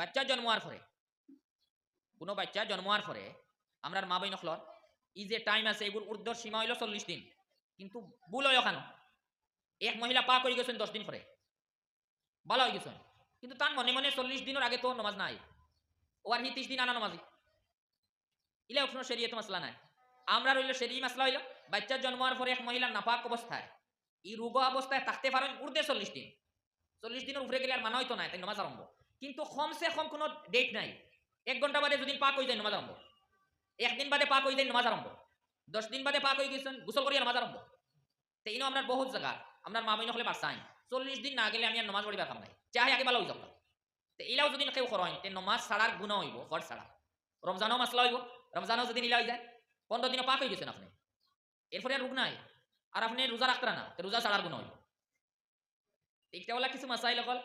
বাচ্চা জন্মার পরে কোনো বাচ্চা জন্মার পরে আমরার মা বইন হলর ই যে টাইম আছে এগুলো ঊর্ধ্বর সীমা হইল 40 দিন, কিন্তু ভুল হয় ওখানে এক মহিলা পা করে গেছেন 10 দিন পরে ভালো হয়ে গেছেন, কিন্তু তার মনে মনে 40 দিনের আগে তো নমাজ নাই, ও আর 30 দিন আনা নমাজি ইলা কোনো শরীয়ত মাসলা নাই। আমরা রইল শরীয় মাসলা হইল বাচ্চা জন্মার পরে এক মহিলা নাপাক অবস্থায় এই রোগ অবস্থায় থাকতে পারেন ঊর্ধ্বে 40 দিন, 40 দিনের উপরে গেলে আর মানা হইতো না তাই নমাজ আরম্ভ, কিন্তু কমসে কম কোনো ডেট নাই, 1 ঘন্টা বাদে যদি পাক হয়ে যায় নমাজ আরম্ভ, 1 দিন বাদে পাক হয়ে যায় নমাজ আরম্ভ, 10 দিন বাদে পাক হয়ে গেছেন গোসল করিয়া নমাজ আরম্ভ। তো ইনো আমরা বহুত জায়গা আমরা মা বইন হলে বাসাই 40 দিন না গেলে আমি আর নমাজ পড়িবার কাম নাই, চাহে আগে ভালো হয়ে যাবো। তো ইলাও যদি কেউ করেন তে নমাজ ছাড়ার গুণা হইব ফর ছাড়া। রমজানও মাসলা হইব, রমজানও যদি ইলা হয়ে যায় 15 দিনও পাক হয়ে গেছেন আপনি, এরপরে আর রোগ নাই আর আপনি রোজা রাখতে না, তো রোজা ছাড়ার গুণা হইব। এইটা বলা কিছু মাসাইল হল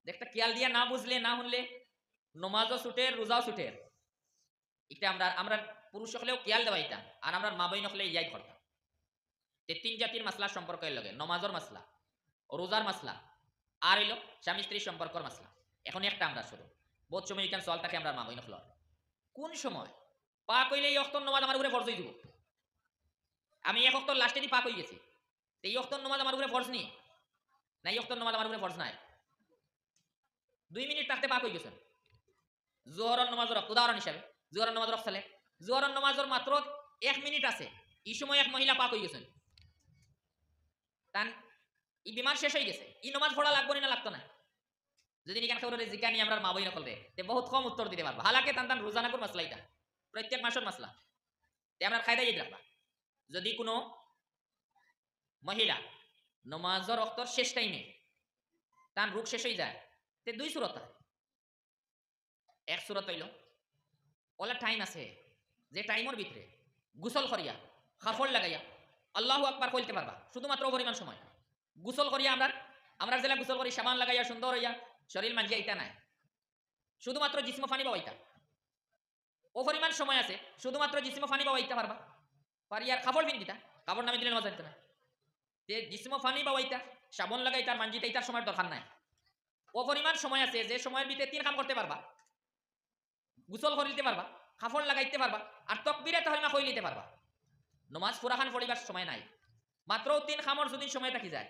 দেখতে খেয়াল দিয়া না বুঝলে না শুনলে নমাজও ছুটের রোজাও ছুটের, এটা আমরা আমরা পুরুষ হলেও খেয়াল দেওয়া এটা, আর আমরা মা বইন হলে ইয়াই করতাম। তিন জাতির মাসলার সম্পর্কের লগে নমাজর মাসলা, রোজার মাসলা, আর হইল স্বামী স্ত্রীর সম্পর্কর মাসলা। এখন একটা আমরা শুরু বহুত সময় এখানে সওয়াল থাকে আমরা মা বইন হল কোন সময় পাক হইলে এই অক্তর নমাজ আমার উপরে ফরজ হয়ে দিব, আমি এক অক্তর লাস্টে দিয়ে পাক হয়ে গেছি, এই অক্তর নমাজ আমার উপরে ফরজ নেই না, এই অক্তর নমাজ আমার উপরে ফরজ নাই, 2 মিনিট থাকতে পাক হয়ে গেছেন। জোহরের নামাজের রক্ত উদাহরণ হিসাবে জোহরের নামাজের রক্ত জোহরের নামাজের মাত্র 1 মিনিট আছে, এই সময় এক মহিলা পাক হয়ে গেছেন, তান এই বিমার শেষ হয়ে গেছে, এই নামাজ পড়া লাগবে না লাগতো না, যদি নিকান খবরের জিকা নিয়ে আমরা মা বই নকল রে তে বহুত কম উত্তর দিতে পারবো। হালাকে তান তান রোজানা কোন মাসলা এটা প্রত্যেক মাসের মাসলা, তে আমরা খায়দাই রাখবা যদি কোনো মহিলা নমাজের রক্তর শেষ টাইমে তার রোগ শেষ হয়ে যায় তে 2 সুরত, এক সুরত হইল ওলা টাইম আছে যে টাইমের ভিতরে গোসল করিয়া কাপড় লাগাইয়া আল্লাহু আকবার কইতে পারবা, শুধুমাত্র পরিমাণ সময় গোসল করিয়া আমরা জেলা গোসল করি সাবান লাগাইয়া সুন্দর হইয়া শরীর মানজিয়া এটা নাই, শুধুমাত্র জিসমো পানি বাবাইতা ও পরিমাণ সময় আছে, শুধুমাত্র জিসমো পানি বাবাইতে পারবা, পারিয়ার কাপড় পিন দিতা কাপড় নামে দিলে নামাজ হইতো না, যে জিসমো পানি বাবাইতা সাবান লাগাইতা মানজিতা ইতার সময় দরকার নাই, ও পরিমাণ সময় আছে যে সময়ের ভিতরে 3 কাম করতে পারবা, গোসল করিতে পারবা, কাপড় লাগাইতে পারবা, আর তাকবীরে তাহরিমা কই নিতে পারবা। নমাজ পুরাখান পড়িবার সময় নাই, মাত্র 3 খামর যদি সময় থাকি যায়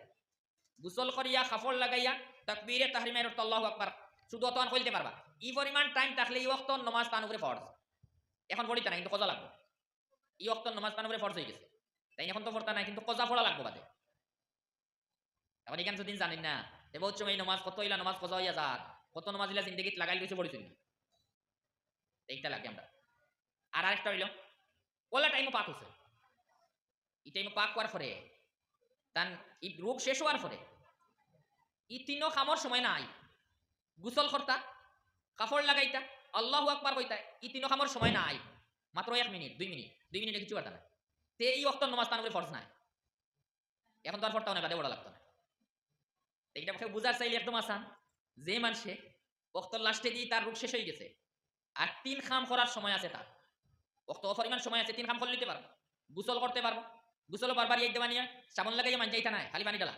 গোসল করিয়া কাপড় লাগাইয়া তাকবীরে তাহরিমা এর আল্লাহু আকবার শুধু তখন কইতে পারবা, এই পরিমাণ টাইম থাকলে এই ওয়াক্ত নমাজ তার উপরে ফরজ, এখন পড়িতে না কিন্তু কজা লাগবে, এই ওয়াক্ত নমাজ তার উপরে ফরজ হয়ে গেছে তাই এখন তো পড়তা নাই কিন্তু কজা পড়া লাগবে বাদে। এখন এখান যদি জানেন না তে বহুত সময় নমাজ কত ইলা নমাজ কজা হইয়া যার কত নমাজ ইলা জিন্দেগিত লাগাই কিছু পড়িছিল এইটা লাগে আমরা। আর আরেকটা হইল ওলা টাইমও পাক হয়েছে, এই টাইমে পাক করার পরে তান এই রোগ শেষ হওয়ার পরে এই 3 খামর সময় নাই, গোসল করতা কাপড় লাগাইতা আল্লাহু আকবার কইতা এই 3 খামর সময় নাই, মাত্র 1 মিনিট 2 মিনিট 2 মিনিটে কিছু করতা না, তে এই ওয়াক্ত নামাজ তার উপরে ফরজ নাই, এখন তো আর পড়তাও না বাদে বড় লাগতো না। এইটা বুঝার চাইলে একদম আসান, যে মানুষে ওয়াক্তর লাস্টে দিয়ে তার রোগ শেষ হয়ে গেছে আর 3 খাম করার সময় আছে, তার ওয়াক্ত অপরিমাণ সময় আছে, 3 খাম করে নিতে পারবো, গোসল করতে পারবো, গোসলও বারবার এই দেওয়া নিয়ে সাবান লাগাইয়া মানজাইতা নাই খালি পানি ডালা,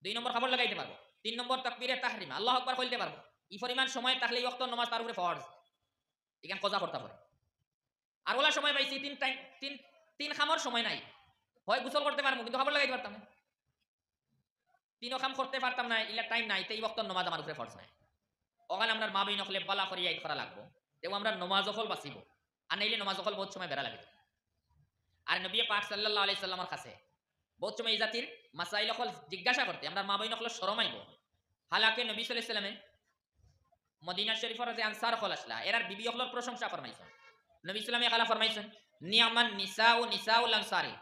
2 নম্বর কাপড় লাগাইতে পারবো, 3 নম্বর তাকবীরে তাহরিমা আল্লাহু আকবার কইতে পারবো, এই পরিমাণ সময় থাকলে এই ওয়াক্ত নামাজ তার উপরে ফরজ, এখান কজা করতে পারে। আর ওলা সময় পাইছি 3 খামর সময় নাই, হয় গোসল করতে পারবো কিন্তু কাপড় লাগাইতে পারতাম না, 3 খাম করতে পারতাম না, ইলা টাইম নাই, এই ওয়াক্ত নামাজ আমার উপরে ফরজ নাই, ওখানে আমরা মা বই নকলে বালা করিয়া ঈদ করা লাগবো, এবং আমরা নমাজ অকল বাঁচিব, আর নাইলে নমাজ অকল বহুত সময় বেড়া লাগে। আর নবী পাক সাল্লাল্লাহু আলাইহি সাল্লামের কাছে বহুত সময় এই জাতির মাসাইল অকল জিজ্ঞাসা করতে আমরা মা বই নকল শরম আইব, হালাকে নবী সাল্লাল্লাহু আলাইহি সাল্লামে মদিনা শরীফের যে আনসার হল আসলা এরার বিবি অকলর প্রশংসা ফরমাইছেন, নবী সাল্লাল্লাহু আলাইহি ফরমাইছেন নিয়ামান নিসাউল আনসারি,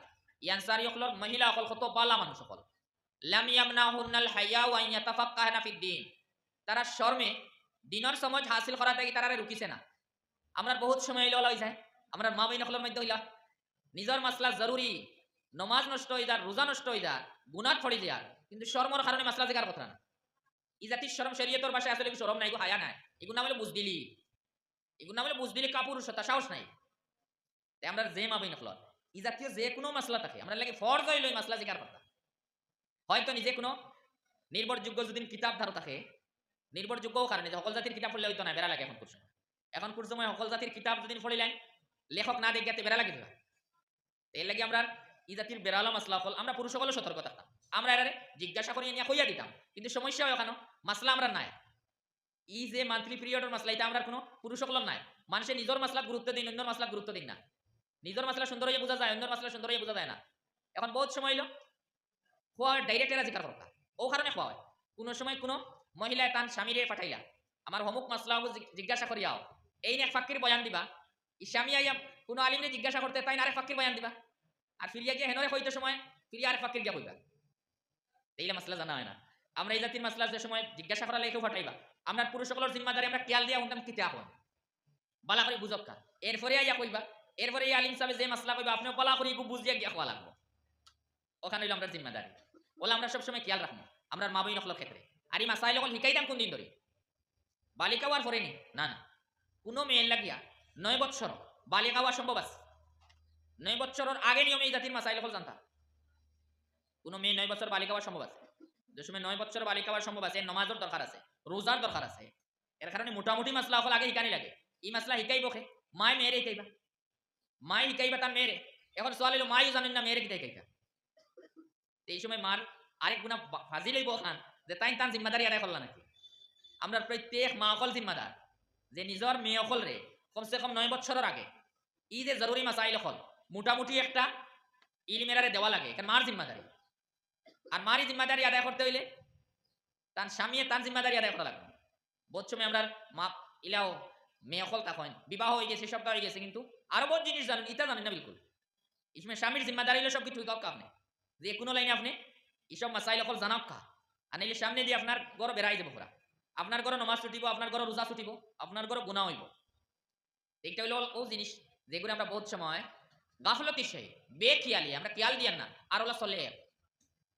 এই আনসারি অকলর মহিলা অকল কত বালা মানুষ অকল, লাম ইয়ামনাহুন্নাল হায়াউ আন ইয়াতাফাক্কাহনা ফিদ্দিন, তারা শর্মে দিনের সমাজ হাসিল করা থেকে তারা রুকিছে না। আমরা বহুত সময় এলো হয়ে যায় আমরা মা বই নকলের মধ্যে হইলা নিজের মাসলা জরুরি, নমাজ নষ্ট হয়ে যায়, রোজা নষ্ট হয়ে যায়, গুনাহ পড়ে যায়, কিন্তু শর্মর কারণে মাসলা জিকার কথা না, ই জাতির শরম শরীয়তের ভাষায় আসলে কি শরম নাই, হায়া নাই, এগুলো নামলে বুঝদিলি, এগুলো নামলে বুঝদিলি কাপুরুষতা সাহস নাই। তাই আমরা যে মা বই নকল ই জাতীয় যে কোনো মাসলা থাকে আমরা লাগে ফরজ হইল এই মাসলা জিকার কথা, হয়তো নিজে কোনো নির্ভরযোগ্য যদি কিতাব ধারো থাকে নির্ভরযোগ্যও কারণে যে সকল জাতির কিতাব পড়লে হইতো না, বেড়া লাগে এখন কোন সময়। এখন কোন সময় সকল জাতির কিতাব যদি পড়িলেন লেখক না দেখিয়াতে বেড়া লাগে দিবা। এর লাগি আমরা ই জাতির বেড়ালো মাসলা হল আমরা পুরুষ সকলে সতর্ক থাকতাম। আমরা এরারে জিজ্ঞাসা করিয়া নিয়ে কইয়া দিতাম, কিন্তু সমস্যা হয় কেন মাসলা আমরা নাই। ই যে মান্থলি পিরিয়ডের মাসলা এটা আমরা কোনো পুরুষ সকলের নাই। মানুষের নিজের মাসলা গুরুত্ব দিন, অন্য মাসলা গুরুত্ব দিন না। নিজের মাসলা সুন্দর হয়ে বোঝা যায়, অন্য মাসলা সুন্দর হয়ে বোঝা যায় না। এখন বহুত সময় হইলো খোয়া ডাইরেক্ট এরা জিকার করতা, ও কারণে খোয়া হয়। কোনো সময় কোনো মহিলায় তান স্বামীরে পাঠাইলা আমার হমুক মাসলা জিজ্ঞাসা করিয়াও এই এক ফাক্কির বয়ান দিবা, ই স্বামী আইয়া কোনো আলিমরে জিজ্ঞাসা করতে তাই না আরেক ফাক্কির বয়ান দিবা, আর ফিরিয়া গিয়ে হেনরে হইতে সময় ফিরিয়া আরেক ফাক্কির গিয়া কইবা। এইলা মাসলা জানা হয় না। আমরা এই জাতির মাসলা যে সময় জিজ্ঞাসা করা লেখেও ফাটাইবা, আমরা পুরুষ সকলের জিম্মাদারি আমরা খেয়াল দিয়া উনতাম কিতা হন বালা করে বুঝক কা, এরপরে আইয়া কইবা, এরপরে এই আলিম সাহেব যে মাসলা কইবা আপনিও বালা করে বুঝিয়া গিয়া খাওয়া লাগবো। ওখানে হইলো আমরা জিম্মাদারি, ওলা আমরা সবসময় খেয়াল রাখবো আমরা মা বই নকলের ক্ষেত্রে। আর এই মাসাইল যখন শিখাইতাম কোন দিন ধরে বালিকা হওয়ার পরে নি না না, কোনো মেয়ের লাগিয়া 9 বৎসর বালিকা হওয়া সম্ভব আছে। 9 বৎসরের আগে নিয়মে এই জাতির মাসাইল হল জানতা। কোনো মেয়ে 9 বছর বালিকা হওয়া সম্ভব আছে, যে সময় 9 বছর বালিকা হওয়া সম্ভব আছে নমাজের দরকার আছে, রোজার দরকার আছে। এর কারণে মোটামুটি মাসলা হল আগে শিকানি লাগে। এই মাসলা শিকাইব খে মায় মেয়েরে শিকাইবা, মাই শিকাইবা তার মেয়েরে। এখন সোয়াল হইলো মাইও জানেন না মেয়েরে কিতা শিকাইবা। এই সময় মার আরেক গুণা ফাজিল হইব খান যে তাই তান জিম্মাদারি আদায় করলা নাকি। আমরা প্রত্যেক মা অকল জিম্মাদার যে নিজের মেয়ে অকল রে কমসে কম 9 বছরের আগে ই যে জরুরি মাসাইল অকল মোটামুটি একটা ইলমেরারে দেওয়া লাগে, কারণ মার জিম্মাদারি। আর মারি জিম্মাদারি আদায় করতে হইলে তার স্বামী তার জিম্মাদারি আদায় করা লাগবে। বহুত সময় আমরা মা ইলাও মেয়ে অকল তখন বিবাহ হয়ে গেছে, সব হয়ে গেছে, কিন্তু আরো বহুত জিনিস জানেন ইটা জানেন না বিলকুল। এই সময় স্বামীর জিম্মাদারি হলো সব কিছু কা আপনি যে কোনো লাইনে আপনি এইসব মাসাইল অকল জানাও কা, আর নাইলে সামনে দিয়ে আপনার ঘর বেড়াই যাব পুরা, আপনার ঘরে নমাজ ছুটিব, আপনার ঘরে রোজা ছুটিব, আপনার ঘরে গুনাহ হইব। এইটা হইলো ও জিনিস যেগুলো আমরা বহুত সময় গাফলতির সহি বেখিয়ালি আমরা খেয়াল দিয়ান না, আর ওলা চলে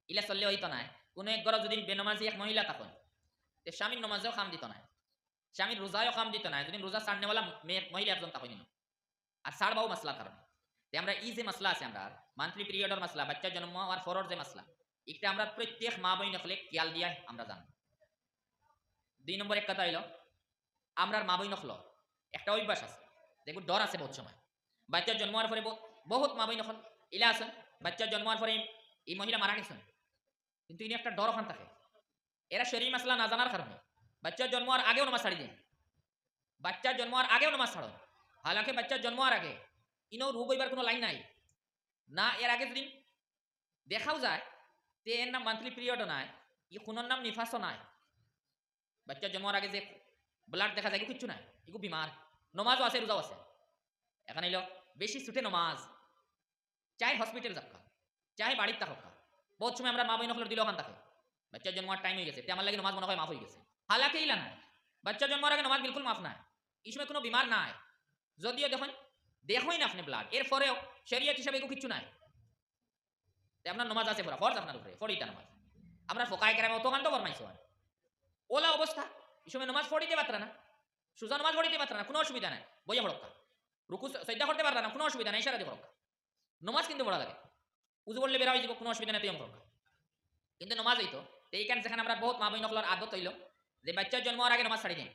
ইলা চললে হইতো না। কোনো এক ঘরে যদি বেনমাজি এক মহিলা তখন স্বামীর নমাজেও কাম দিত না, স্বামীর রোজায়ও কাম দিত না, যদি রোজা ছাড়নেওয়ালা মহিলা একজন তখন আর ছাড়বাও মাসলার কারণে। আমরা ই যে মাসলা আছে আমরা মান্থলি পিরিয়ডের মাসলা, বাচ্চা জন্ম আর ফরর যে মাসলা, এটা আমরা প্রত্যেক মা বই নকলে খেয়াল দিয়া আমরা জানবো। 2 নম্বর এক কথা হইল আমরা মা বই নকল একটা অভ্যাস আছে, দেখুন ডর আছে বহুত সময়। বাচ্চার জন্ম হওয়ার পরে বহুত মা বই নকল ইলা আছেন বাচ্চার জন্ম হওয়ার পরে এই মহিলা মারা গেছেন, কিন্তু ইনি একটা ডর ওখান থাকে। এরা শরীর মাসলা না জানার কারণে বাচ্চার জন্ম হওয়ার আগেও নামাজ ছাড়ি দেন, বাচ্চার জন্ম হওয়ার আগেও নামাজ ছাড়ো। হালাকে বাচ্চার জন্ম হওয়ার আগে ইনো রোগ হইবার কোনো লাইন নাই না। এর আগে যদি দেখাও যায় যে এর নাম মান্থলি পিরিয়ডও নাই, ই কোনোর নাম নিফাসও নাই, বাচ্চার জন্ম হওয়ার আগে যে ব্লাড দেখা যায় কিচ্ছু নাই, এগুলো বিমার। নমাজও আছে, রোজাও আছে। এখন এলো বেশি ছুটে নমাজ, চাই হসপিটাল যাক্কা চাই বাড়ির থাকা। বহুত সময় আমরা মা বই নকলের দিল ওখান থাকে বাচ্চার জন্ম হওয়ার টাইম হয়ে গেছে, আমার লাগে নমাজ মনে হয় মাফ হয়ে গেছে। হালাকে ইলা নাই, বাচ্চার জন্ম হওয়ার আগে নমাজ বিলকুল মাফ নাই। এই সময় কোনো বিমার নাই, যদিও দেখুন দেখোই না আপনি ব্লাড, এরপরেও শরীয়ত হিসাবে এগুলো কিচ্ছু নাই। আপনার নমাজ আছে পুরা ফরজ আপনার উপরে, ফরিটা নমাজ আমরা ফোকায় কেরামে অত কান্ত ফরমাইছো ওলা অবস্থা। এই সময় নমাজ পড়িতে পারত না, সুজা নমাজ পড়িতে পারত না, কোনো অসুবিধা নাই, বইয়া পড়কা রুকু সজ্জা করতে পারত না, কোনো অসুবিধা নাই, ইশারা দিয়ে পড়কা। নমাজ কিন্তু পড়া লাগে, উজু বললে বেরা হয়ে যাব, কোনো অসুবিধা নাই, তুই পড়কা। কিন্তু নমাজ হইতো এইখানে যেখানে আমরা বহুত মা বই নকলার আদত হইল যে বাচ্চার জন্ম হওয়ার আগে নমাজ ছাড়ি দেন,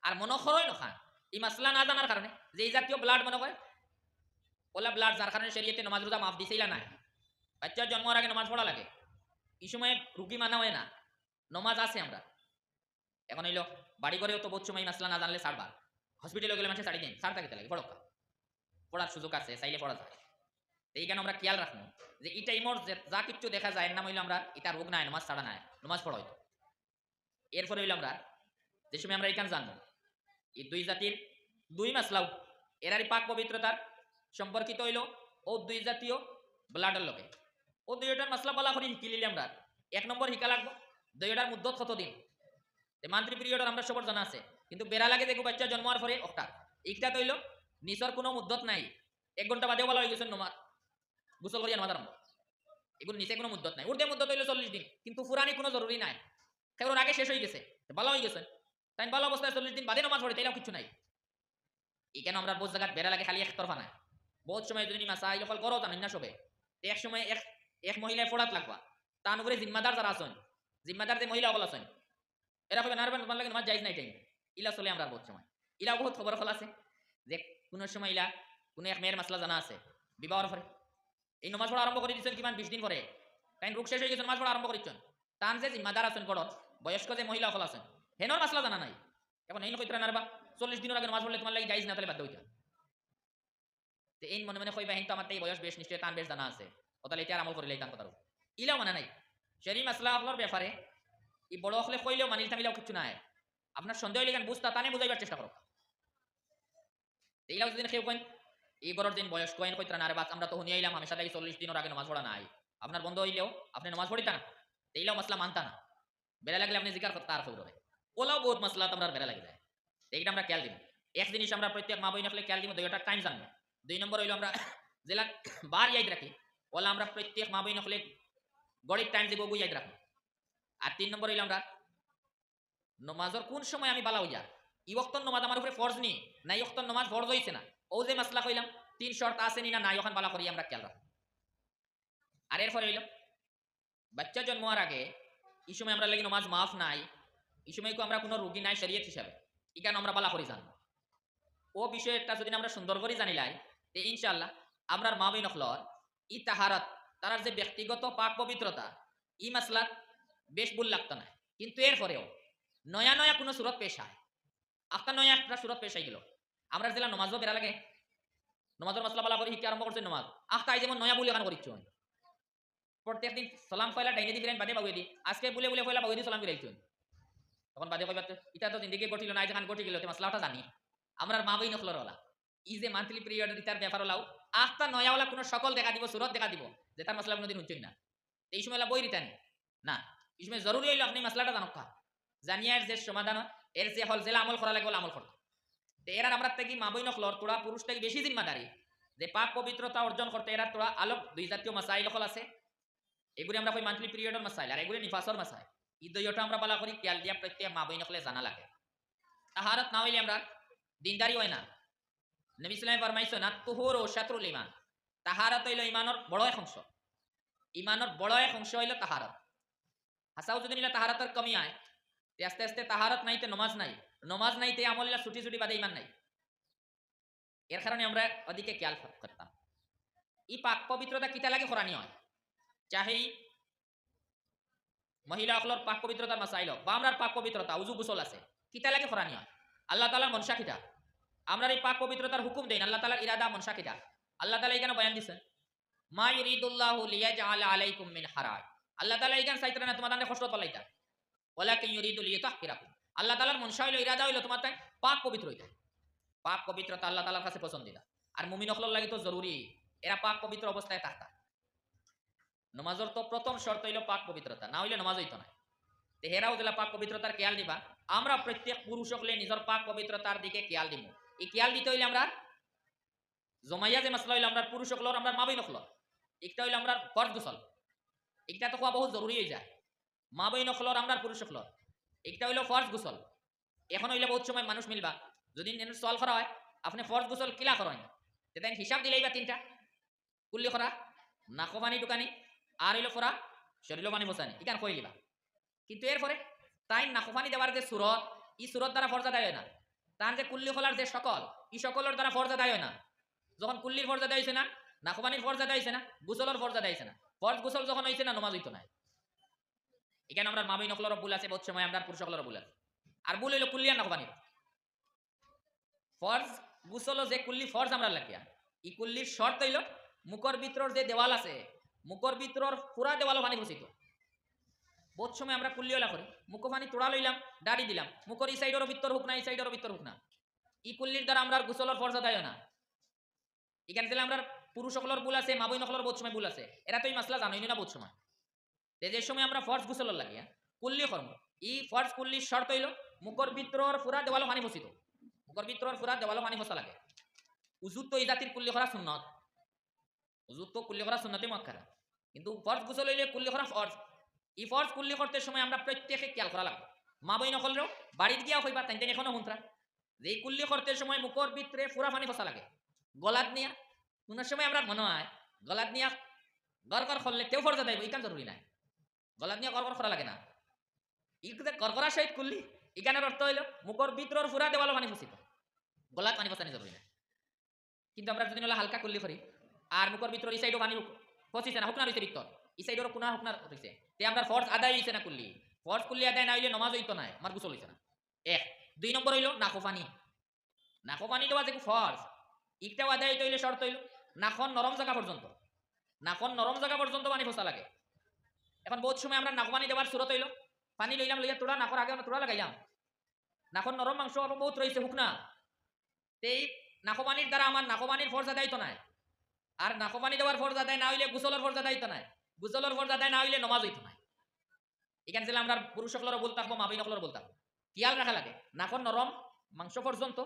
আর মনে করই নখান এই মাসলা না জানার কারণে যে এই জাতীয় ব্লাড মনে করে ওলা ব্লাড যার কারণে শরীয়তে নমাজ রোজা মাফ দিছেইলা নাই। বাচ্চার জন্ম হওয়ার আগে নমাজ পড়া লাগে, এই সময় রুগী মানা হয় না, নমাজ আছে আমরা। এখন হইলো বাড়ি করেও তো বহুত সময় মাসলা না জানলে ছাড়বা, হসপিটালে গেলে মানুষ ছাড়ি দেন, ছাড় থাকিতে লাগে পড়কা, পড়ার সুযোগ আছে, চাইলে পড়া যায়। এইখানে আমরা খেয়াল রাখবো যে এটা ইমোর যা কিছু দেখা যায় এর নাম হইলো আমরা এটা রোগ নাই, নমাজ ছাড়া নাই, নমাজ পড়া হইতো। এরপরে হইলো আমরা যে সময় আমরা এখানে জানবো এই দুই জাতির দুই মাসলাও এরারই পাক পবিত্রতার সম্পর্কিত হইল ও দুই জাতীয় ব্লাডের লোকে ও দুইটার মাসলা বলা করে শিখি নিলে আমরা 1 নম্বর শিকা লাগবো দুইটার মুদ্দত কতদিন। মান্থলি পিরিয়ডের আমরা সবার জানা আছে, কিন্তু বেড়া লাগে দেখো বাচ্চা জন্ম হওয়ার পরে একটা একটা তৈল নিচর কোনো মুদ্দত নাই, 1 ঘন্টা বাদেও বলা হয়ে গেছে নমাজ গোসল করিয়া নামাজ আরম্ভ, এগুলো নিচে কোনো মুদ্দত নাই। উর্দে মুদ্দত হইলো 40 দিন, কিন্তু পুরানি কোনো জরুরি নাই, কেবল আগে শেষ হয়ে গেছে ভালো হয়ে গেছে, তাই ভালো অবস্থায় 40 দিন বাদে নামাজ পড়ে তাইলেও কিছু নাই। এখানে আমরা বহুত জায়গা বেড়া লাগে খালি একতরফা নাই, বহুত সময় যদি মাসাইল ফল করো জানেন না সবে এক সময় এক মহিলায় ফোড়াত লাগবা তার উপরে জিম্মাদার যারা আছেন, জিম্মাদার যে মহিলা সকল আছেন এরা কইবে না রে তোমার লাগে নামাজ জায়েজ নাই টাইম ইলা চলে আমরা বহুত সময় ইলা বহুত খবর ফল আছে যে কোন সময় ইলা কোন এক মেয়ের মাসলা জানা আছে বিবাহর পরে এই নামাজ পড়া আরম্ভ করে দিচ্ছেন কিমান 20 দিন পরে কারণ রোগ শেষ হয়ে গেছে নামাজ পড়া আরম্ভ করিচ্ছেন তান যে জিম্মাদার আছেন বড় বয়স্ক যে মহিলা ফল আছেন হেনর মাসলা জানা নাই এখন এই কইতরা নারবা 40 দিনের আগে নামাজ পড়লে তোমার লাগে জায়েজ না তাহলে বাধ্য হইতা তো এই মনে মনে কইবা হেন তো আমার তাই বয়স বেশ নিশ্চয় তান বেশ জানা আছে ও তাহলে এটা আমল করিলে তান কথার ইলা মানে নাই শরীর মাসলা আপনার ব্যাপারে এই বড় হলে কইলেও মানিল তামিলাও কিছু নাই আপনার সন্দেহ হইলে বুঝতা তানে বুঝাইবার চেষ্টা করো এইলাও যদি কেউ কইন এই বড়র দিন বয়স কইন কইতরা না রে বাস আমরা তো হুনি আইলাম হামেশা লাগি 40 দিনের আগে নামাজ পড়া নাই আপনার বন্ধ হইলেও আপনি নামাজ পড়িতা না এইলাও মাসলা মানতা না বেড়া লাগলে আপনি জিকার করতে আর খবর হবে ওলাও বহুত মাসলা তোমরা বেড়া লাগে যায় এইটা আমরা খেয়াল দিব এক জিনিস আমরা প্রত্যেক মা বই নকলে খেয়াল দিব দুইটা টাইম জানবো 2 নম্বর হইলো আমরা জেলা বার ইয়াদ রাখি ওলা আমরা প্রত্যেক মা বই নকলে গড়ির টাইম দিব বই ইয়াদ রাখি আর 3 নম্বর হইলো আমরা নমাজের কোন সময় আমি বালা হইয়া ই ওয়াক্তর নমাজ আমার উপরে ফরজ নি না ই ওয়াক্তর নমাজ ফরজ হইছে না ও যে মাসলা কইলাম 3 শর্ত আছে নি না নাই ওখান বালা করি আমরা খেয়াল রাখি আর এরপরে হইলো বাচ্চা জন্ম হওয়ার আগে এই সময় আমরা লাগি নমাজ মাফ নাই এই সময় আমরা কোনো রোগী নাই শরীয়ত হিসাবে ইকান আমরা বালা করি জানবো ও বিষয়টা যদি আমরা সুন্দর করে জানিলাই তে ইনশাআল্লাহ আমরার মা বই নখলর ই তাহারাত তার যে ব্যক্তিগত পাক পবিত্রতা ই মাসলাত বেশ ভুল লাগতো না কিন্তু এরপরেও নয়া নয়া কোনো সুরত পেশ হয় আপনার নয়া একটা সুরত পেশ হয়ে গেল আমরা জেলা নমাজও বেড়া লাগে নমাজের মশলা বালা করে শিক্ষা আরম্ভ করছে নমাজ আখতাই যেমন নয়া বলে এখানে করিচ্ছ প্রত্যেক দিন সালাম পয়লা ডাইনে দি ফিরেন বাদে বাগুয়ে দি আজকে বলে বলে পয়লা বাগুয়ে দি সালাম ফিরাইছেন তখন বাদে কইবা এটা তো জিন্দগি গঠিল না যেখান গঠি গেল মশলাটা জানি আমরা মা বই নখলর ওলা ই যে মান্থলি পিরিয়ড ইতার ব্যাপার ওলাও আখতা নয়াওয়ালা কোনো সকল দেখা দিব সুরত দেখা দিব যে তার মশলা কোনোদিন হচ্ছেই না এই সময় বই রিতানি না এই সময় জরুরি হইলো আপনি মশলাটা জানক জানিয়ার যে সমাধান এর যে হল জেলা আমল করা লাগে আমল করতে তো এরা আমরা থেকে মা বই নখলর তোরা পুরুষ থেকে বেশি জিম্মাদারি যে পাক পবিত্রতা অর্জন করতে এরা তোরা আলোক দুই জাতীয় মাসাইল হল আছে এগুলি আমরা কই মান্থলি পিরিয়ডের মাসাইল আর এগুলি নিফাসর মাসাইল এই দুইটা আমরা বলা করি খেয়াল দিয়া প্রত্যেক মা বই নখলে জানা লাগে তাহারত না হইলে আমরা দিনদারি হয় না নবী সাল্লাল্লাহু ফরমাইছো না তুহুর ও শাতরুল ঈমান তাহারত হইল ঈমানের বড় এক অংশ ঈমানের বড় এক অংশ হইল তাহারত হাসাও যদি নিলা তাহারতের কমি আয় আস্তে আস্তে তাহারত নাইতে নমাজ নাইতে আমল্লা ছুটি ছুটি বাদে ঈমান নাই এর কারণে আমরা ওদিকে খেয়াল করতাম ই পাক পবিত্রতা কিতা লাগে করানি হয় চাহে মহিলা অকলর পাক পবিত্রতার মাসাইল বা আমরার পাক পবিত্রতা উজু গোসল আছে কিতা লাগে করানি হয় আল্লাহ তাআলার মনসা কিতা আমরা এই পাক পবিত্রতার হুকুম দেন আল্লাহ তাআলার ইরাদা মনসা কিতা আল্লাহ তাআলা এখানে বয়ান দিছেন মা ইউরিদুল্লাহু লিয়াজআলা আলাইকুম মিন হারাজ আল্লাহ তাআলা এখানে চাইতে না তোমাদের কষ্ট তোলাইতা ওয়ালাকিন ইউরিদু লিয়াতাহহিরাকুম আল্লাহ তাআলার মনসা হইলো ইরাদা হইলো তোমার তাই পাক পবিত্র হইতা পাক পবিত্রতা আল্লাহ তাআলার কাছে পছন্দিদা আর মুমিন অকলর লাগি তো জরুরি এরা পাক পবিত্র অবস্থায় থাকতা নমাজের তো প্রথম শর্ত হইল পাক পবিত্রতা না হইলে নমাজ হইতো না তো হেরাও দিলা পাক পবিত্রতার খেয়াল দিবা আমরা প্রত্যেক পুরুষ হলে নিজের পাক পবিত্রতার দিকে খেয়াল দিব এই খেয়াল দিতে হইলে আমরা জমাইয়া যে মাসলা হইলো আমরা পুরুষ হকলর আমরা মা বই নখলর একটা হইলো আমরা ফরজ গোসল একটা তো হওয়া বহুত জরুরি হয়ে যায় মা বই নখলর আমরা পুরুষ হকলর একটা হইলো ফরজ গোসল এখন হইলে বহুত সময় মানুষ মিলবা যদি সল করা হয় আপনি ফরজ গোসল কিলা করেন সেটা হিসাব দিলেই বা 3টা কুল্লি করা নাকবানি দোকানি আর হইলো করা শরীর পানি বসানি ইকান কইলিবা কিন্তু এরপরে তাই নাকবানি দেওয়ার যে সুরত ই সুরত দ্বারা ফরজ আদায় হয় না তার যে কুল্লি খোলার যে সকল ই সকলের দ্বারা ফরজ আদায় হয় না যখন কুল্লির ফরজ আদায় হয়েছে না নাকবানির ফরজ আদায় হয়েছে না গোসলের ফরজ আদায় হয়েছে না ফরজ গোসল যখন হয়েছে না নমাজ হইতো না এখানে আমরা মাবই নকলের ভুল আছে বহুত সময় আমরা পুরুষ সকলের ভুল আছে আর ভুল হইলো কুল্লি আর নাকবানির ফরজ গোসল যে কুল্লি ফরজ আমরা লাগিয়া ই কুল্লির শর্ত হইল মুখর ভিতর যে দেওয়াল আছে মুখর ভিতর পুরা দেওয়াল পানি বসিত বহুত সময় আমরা কুল্লিওলা করি মুখ পানি তোড়া লইলাম দাড়ি দিলাম মুখর এই সাইডের ভিতর হুক না এই সাইডের ভিতর হুক না ই কুল্লির দ্বারা আমরা গোসলের ফরজ আদায় না এখানে তাহলে আমরা পুরুষ সকলের ভুল আছে মাবই নকলের বহুত সময় ভুল আছে এরা তো এই মাসলা জানোই না বহুত সময় যে সময় আমরা ফরজ গোসলের লাগিয়া কুল্লি কর্ম ই ফরজ কুল্লির শর্ত হইল মুখর ভিতর পুরা দেওয়াল পানি বসিত মুখর ভিতর পুরা দেওয়াল পানি বসা লাগে উজুত তো এই জাতির কুল্লি করা সুন্নত উজুত তো কুল্লি করা সুন্নতে মুআক্কাদা কিন্তু ফরজ গোসল হইলে কুল্লি করা ফরজ এই ফরজ কুল্লি করতে সময় আমরা প্রত্যেকে খেয়াল করা লাগবে মা বই নকলেও বাড়িতে গিয়া হইবা তাই এখনো হুন্ত্রা যে এই কুল্লি করতে সময় মুখর ভিতরে পুরা পানি বসা লাগে গলাত নিয়া কোন সময় আমরা মনে হয় গলাত নিয়া গড় করলে কেউ ফরজ দেয় এই কাম জরুরি নাই গলাত নিয়া গড় করা লাগে না ইকতে করকরা সহিত কুল্লি ইখানের অর্থ হইল মুখর ভিতরের ফুরা দেওয়ালো পানি ফুসিত, গলাত পানি ফসানি জরুরি না। কিন্তু আমরা যদি হলো হালকা কুল্লি করি আর মুখর ভিতর এই সাইডও পানি ফসিছে না, হুকনা রইছে ভিতর এই সাইডেরও কোনা হুকনা রইছে, তে আমরা ফরজ আদায় হইছে না কুল্লি, ফরজ কুল্লি আদায় না হইলে নামাজ হইতো না, আমার গোসল হইছে না। এক দুই নম্বর হইল নাকোপানি, নাকোপানি দেওয়া যে ফরজ ইকটাও আদায় হইতে হইলে শর্ত হইল নাখন নরম জায়গা পর্যন্ত, নাখন নরম জায়গা পর্যন্ত পানি ফসা লাগে। এখন বহুত সময় আমরা নাকোপানি দেওয়ার সুরত হইল পানি লইলাম লইয়া তোড়া নাকর আগে আমরা তোড়া লাগাইলাম, নাখন নরম মাংস আরো বহুত রয়েছে হুকনা, এই নাকোপানির দ্বারা আমার নাকোপানির ফরজ আদায় তো নাই, আর নাকোপানি দেওয়ার ফরজ আদায় না হইলে গুসলের ফরজ আদায় তো নাই, গুসলের ফরজ আদায় না হইলে নমাজ হইতো নাই। এখানে ছিল আমরা পুরুষ সকলেরও বলতে থাকবো মাবি সকলেরও বলতে থাকবো, খেয়াল রাখা লাগে নাখন নরম মাংস পর্যন্ত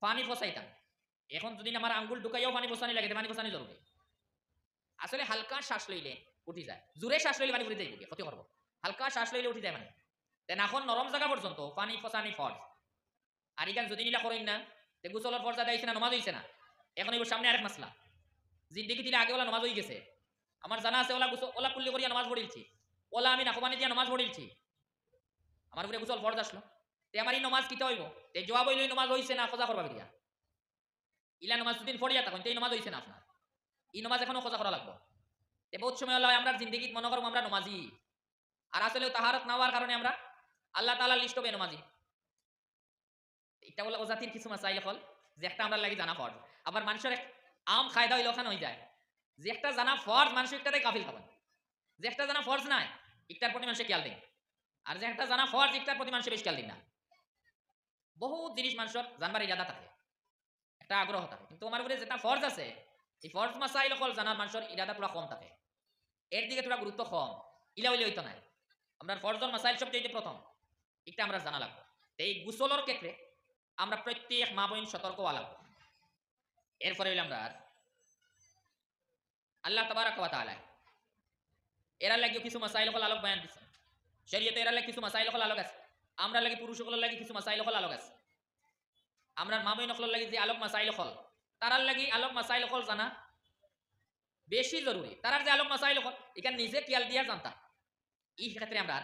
পানি ফসাইতাম। এখন যদি আমার আঙ্গুল ঢুকাইয়াও পানি ফসানি লাগে, পানি ফসানি জরুরি। আসলে হালকা শ্বাস লইলে উঠি যায়, জোরে শ্বাস লইলে পানি উঠে যাইবে, ক্ষতি করবো। হালকা শ্বাস লইলে উঠি যায় মানে, নাখন নরম জায়গা পর্যন্ত পানি ফসানি ফরজ। আর এখানে যদি নিলা করেন না তে গুসলের ফরজ আদায় হইছে না, নমাজ হইছে না। এখন এবার সামনে আরেক মাসলা, জিন্দিগি দিলে আগে ওলা নমাজ হয়ে গেছে, আমার জানা আছে ওলা গুসল ওলা কুল্লি করিয়া নমাজ পড়িলছি, ওলা আমি নাকোপানি দিয়া নমাজ পড়িলছি, আমার উপরে গুসল ফরজ আসলো, তে আমার এই নমাজ কিতে হইব? তে জবাব হইল নমাজ হইছে না, খোঁজা করবা করিয়া ইলা নমাজ দুদিন পড়িয়া তখন এই নমাজ হইছে না আপনার, এই নমাজ এখনো খোঁজা করা লাগবে। তে বহুত সময় হলো আমরা জিন্দিগিত মনে করবো আমরা নমাজি, আর আসলে তাহারত না হওয়ার কারণে আমরা আল্লাহ তাআলা লিস্ট হবে নমাজি। এটা বলে ওজাতির কিছু মাসাইল হল যে একটা আমরা লাগি জানা ফরজ, আবার মানুষের আম খায়দা হইল ওখানে হয়ে যায় যে একটা জানা ফরজ মানুষ একটাতে কাফিল খাবেন, যে একটা জানা ফরজ নাই একটার প্রতি মানুষে খেয়াল দিন, আর যে একটা জানা ফরজ একটার প্রতি মানুষে বেশি খেয়াল দিন না। বহুত জিনিস মানুষের জানবার ইরাদা থাকে, একটা আগ্রহ থাকে, কিন্তু আমার উপরে যেটা ফরজ আছে এই ফরজ মাসাইল হল জানার মানুষের ইরাদা পুরা কম থাকে, এর দিকে তোরা গুরুত্ব কম, ইলা হইলে হইতো নাই। আমরা ফরজর মাসাইল সবচেয়ে প্রথম একটা আমরা জানা লাগবো। এই গুসলের ক্ষেত্রে আমরা প্রত্যেক মা বোন সতর্ক হওয়া লাগবে। এরপরে হইলাম আমরা আল্লাহ তাবারাক ওয়া তাআলা এরা লাগে কিছু মাসাইল হল আলোক বয়ান দিচ্ছে, শরীয়তে এরা লাগে কিছু মাসাইল হল আলোক আছে, আমরা লাগে পুরুষ সকলের লাগে কিছু মাসাইল হল আলোক আছে। আমরা মা বোন সকলের লাগে যে আলোক মাসাইল হল তারার লাগি আলোক মাসাইল হল জানা বেশি জরুরি, তারার যে আলোক মাসাইল হল এখানে নিজে খেয়াল দিয়া জানতা। এই ক্ষেত্রে আমরা